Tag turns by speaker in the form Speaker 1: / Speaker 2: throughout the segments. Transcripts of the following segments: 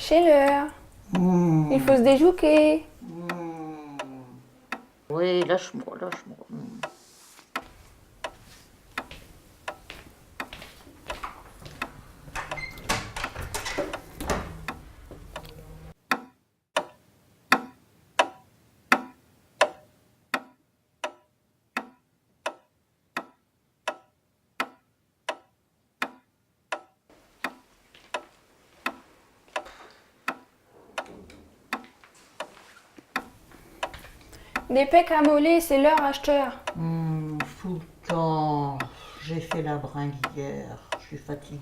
Speaker 1: Chez l'heure. Il faut se déjouquer.
Speaker 2: Oui, lâche-moi, lâche-moi.
Speaker 1: Des pecs à moller, c'est l'heure, acheteur.
Speaker 2: Tout le temps. J'ai fait la bringue hier. Je suis fatiguée.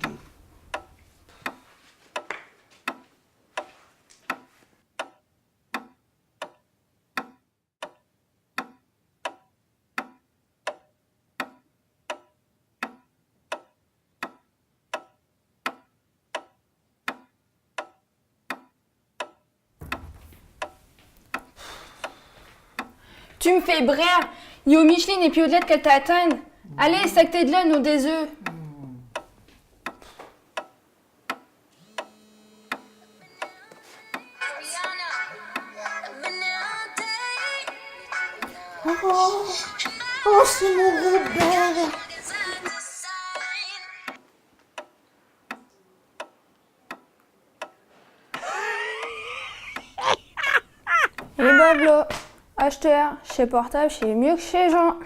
Speaker 1: Tu me fais brère. Yo Micheline et puis au-delà qu'elle t'atteigne. Allez, sac tes de là, nous des œufs.
Speaker 2: Oh, c'est mon Robert.
Speaker 1: Et bah voilà. Acheteur, chez Portable, c'est mieux que chez Jean.